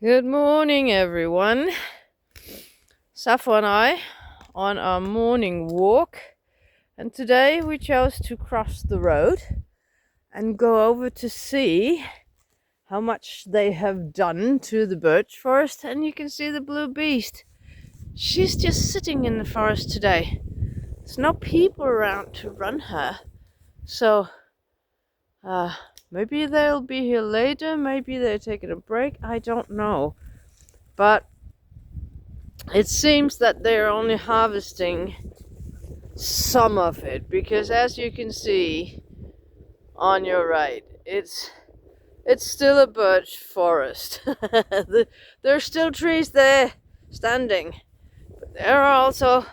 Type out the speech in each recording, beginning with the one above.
Good morning, everyone. Sappho and I on our morning walk, and today we chose to cross the road and go over to see how much they have done to the birch forest. And you can see the blue beast. She's just sitting in the forest today. There's no people around to run her, so maybe they'll be here later. Maybe they're taking a break. I don't know, but it seems that they're only harvesting some of it, because as you can see on your right, it's still a birch forest. There's still trees there standing, but there are also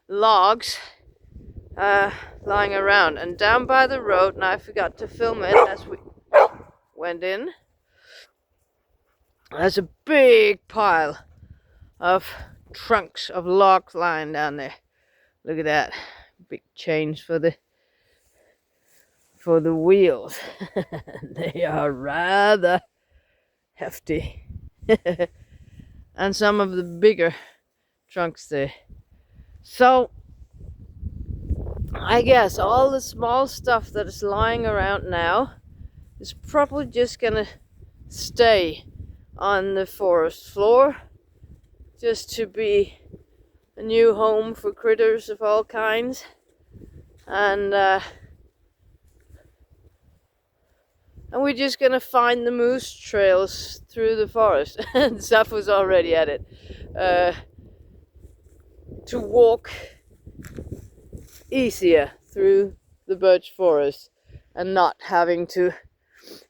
logs lying around. And down by the road, and I forgot to film it as we went in, there's a big pile of trunks of logs lying down there. Look at that. Big chains for the wheels. They are rather hefty. And some of the bigger trunks there. So I guess all the small stuff that is lying around now is probably just gonna stay on the forest floor, just to be a new home for critters of all kinds. And we're just gonna find the moose trails through the forest. And Sappho's already at it. To walk easier through the birch forest and not having to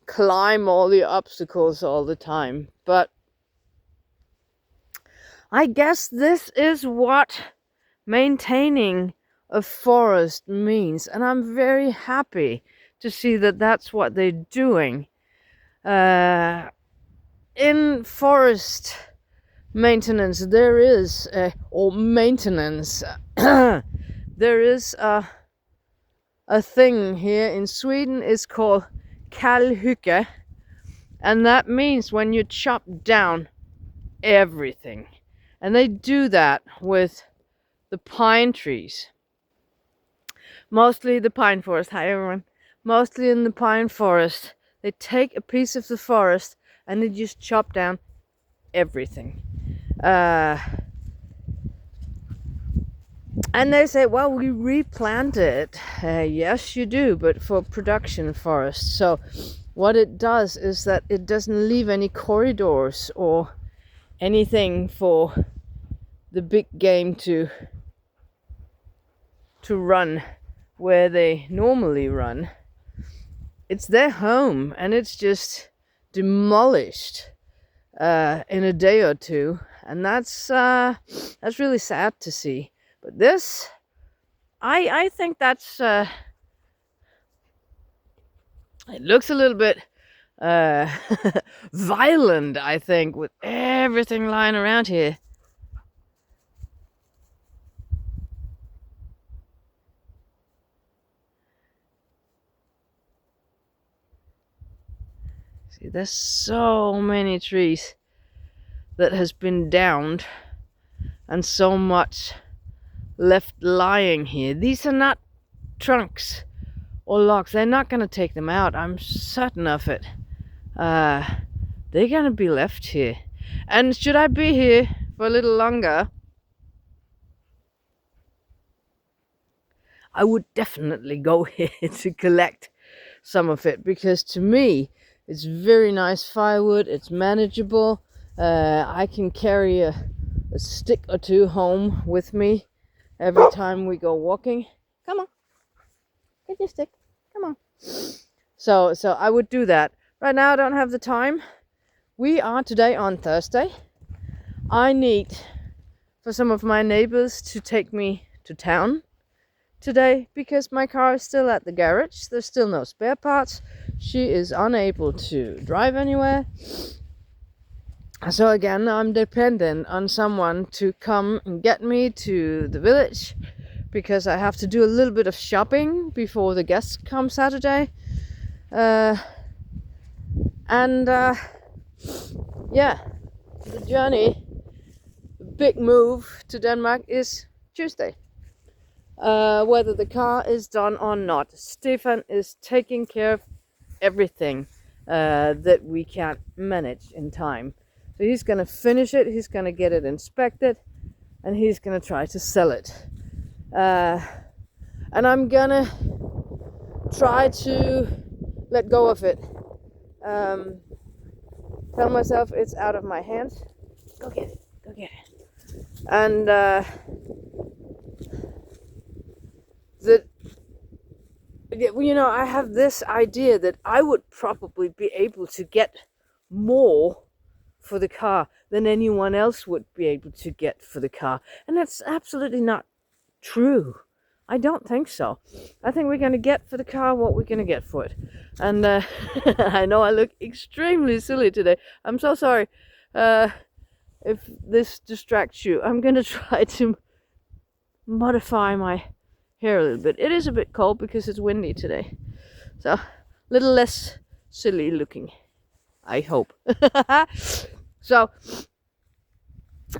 climb all the obstacles all the time. But I guess this is what maintaining a forest means, and I'm very happy to see that that's what they're doing. In forest maintenance, there is there is a thing here in Sweden. Is called kalhygge, and that means when you chop down everything. And they do that with the pine trees. Mostly the pine forest. Hi everyone. Mostly in the pine forest, they take a piece of the forest and they just chop down everything. And they say, well, we replant it. Yes, you do, but for production forest. So what it does is that it doesn't leave any corridors or anything for the big game to run where they normally run. It's their home, and it's just demolished in a day or two, and that's really sad to see. But this, I think that's it looks a little bit violent, I think, with everything lying around here. See, there's so many trees that has been downed, and so much left lying here. These are not trunks or logs. They're not going to take them out. I'm certain of it. They're going to be left here. And should I be here for a little longer, I would definitely go here to collect some of it, because to me it's very nice firewood. It's manageable. I can carry a stick or two home with me every time we go walking. Come on, get your stick. Come on. So I would do that. Right now I don't have the time. We are today on Thursday. I need for some of my neighbors to take me to town today, because my car is still at the garage. There's still no spare parts. She is unable to drive anywhere. So again, I'm dependent on someone to come and get me to the village, because I have to do a little bit of shopping before the guests come Saturday. Yeah, the journey, the big move to Denmark is Tuesday. Whether the car is done or not, Stefan is taking care of everything that we can't manage in time. So he's gonna finish it, he's gonna get it inspected, and he's gonna try to sell it. And I'm gonna try to let go of it. Tell myself it's out of my hands. Go get it, go get it. And that, you know, I have this idea that I would probably be able to get more for the car than anyone else would be able to get for the car. And that's absolutely not true. I don't think so. I think we're going to get for the car what we're going to get for it. And I know I look extremely silly today. I'm so sorry if this distracts you. I'm going to try to modify my hair a little bit. It is a bit cold because it's windy today. So a little less silly looking, I hope. So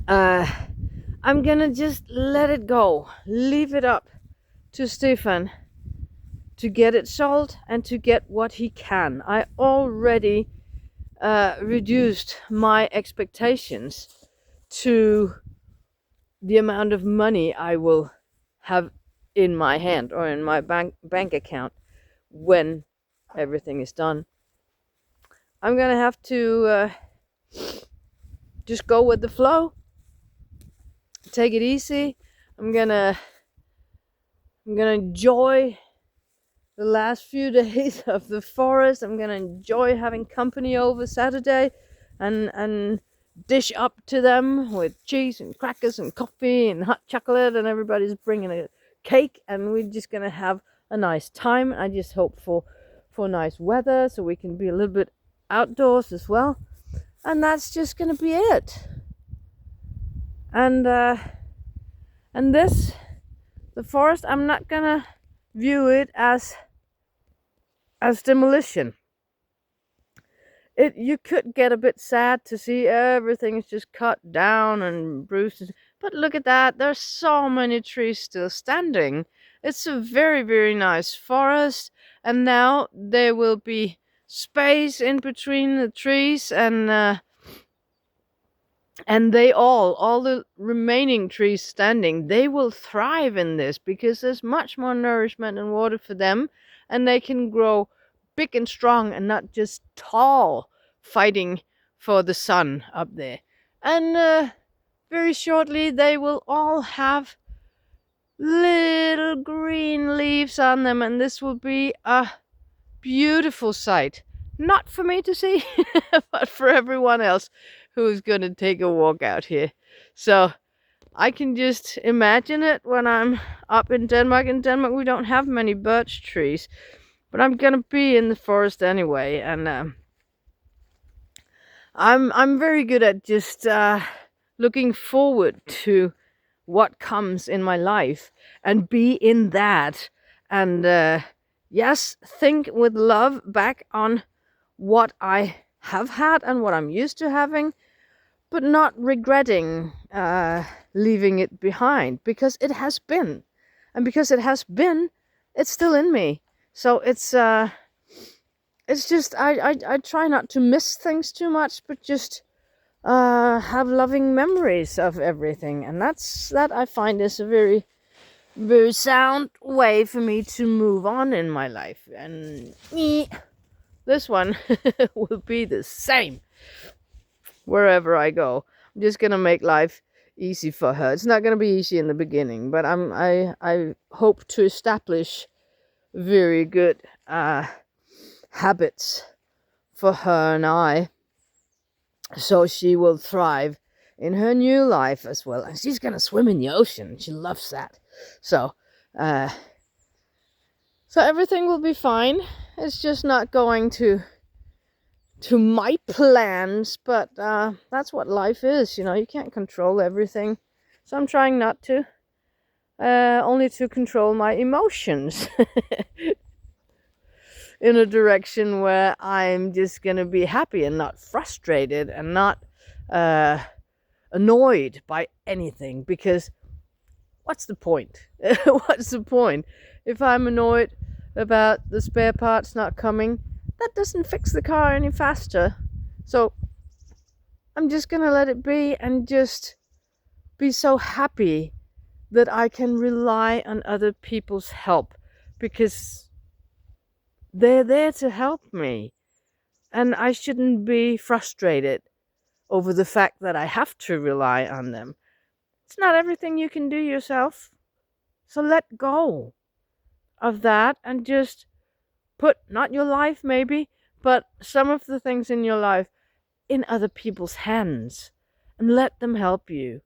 I'm going to just let it go. Leave it up to Stefan to get it sold and to get what he can. I already reduced my expectations to the amount of money I will have in my hand or in my bank account when everything is done. I'm gonna have to just go with the flow, take it easy. I'm gonna enjoy the last few days of the forest. I'm gonna enjoy having company over Saturday and dish up to them with cheese and crackers and coffee and hot chocolate, and everybody's bringing a cake, and we're just gonna have a nice time. I just hope for nice weather so we can be a little bit outdoors as well, and that's just gonna be it. And this, the forest, I'm not gonna view it as demolition. You could get a bit sad to see everything is just cut down and bruised, but look at that, there's so many trees still standing. It's a very, very nice forest, and now there will be space in between the trees, and they all the remaining trees standing, they will thrive in this because there's much more nourishment and water for them, and they can grow big and strong and not just tall, fighting for the sun up there. And very shortly they will all have little green leaves on them, and this will be a beautiful sight. Not for me to see, but for everyone else who's going to take a walk out here. So I can just imagine it when I'm up in Denmark. In Denmark we don't have many birch trees, but I'm gonna be in the forest anyway, and I'm very good at just looking forward to what comes in my life and be in that, and yes, think with love back on what I have had and what I'm used to having, but not regretting leaving it behind, because it has been, and because it has been, it's still in me. So it's just I try not to miss things too much, but just have loving memories of everything, and that I find is a very, very sound way for me to move on in my life. And this one will be the same wherever I go. I'm just gonna make life easy for her. It's not gonna be easy in the beginning, but I hope to establish very good habits for her and I, so she will thrive in her new life as well. And she's gonna swim in the ocean. She loves that. So everything will be fine. It's just not going to my plans, but that's what life is, you know. You can't control everything, so I'm trying not to, only to control my emotions. in a direction where I'm just going to be happy and not frustrated and not annoyed by anything. Because what's the point? What's the point? If I'm annoyed about the spare parts not coming, that doesn't fix the car any faster. So I'm just going to let it be and just be so happy that I can rely on other people's help, because they're there to help me. And I shouldn't be frustrated over the fact that I have to rely on them. It's not everything you can do yourself. So let go of that and just put, not your life maybe, but some of the things in your life in other people's hands, and let them help you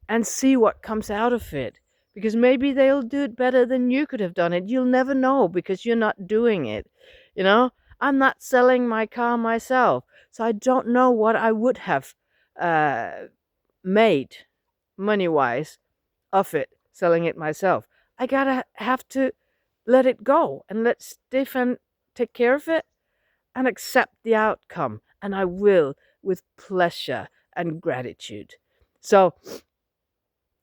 and see what comes out of it. Because maybe they'll do it better than you could have done it. You'll never know because you're not doing it. You know, I'm not selling my car myself, so I don't know what I would have made money-wise of it, selling it myself. I gotta have to let it go and let Stefan take care of it and accept the outcome. And I will, with pleasure and gratitude. So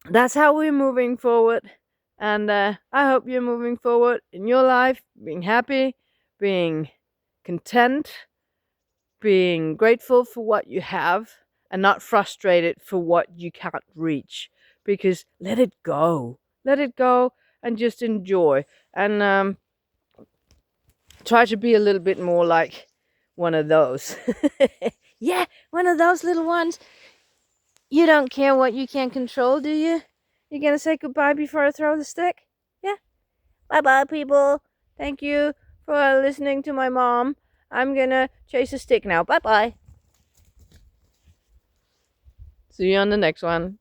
that's how we're moving forward. And I hope you're moving forward in your life, being happy, being content, being grateful for what you have, and not frustrated for what you can't reach. Because let it go. Let it go and just enjoy. And try to be a little bit more like one of those. Yeah, one of those little ones. You don't care what you can't control, do you? You gonna say goodbye before I throw the stick? Yeah. Bye-bye, people. Thank you for listening to my mom. I'm gonna chase a stick now. Bye-bye. See you on the next one.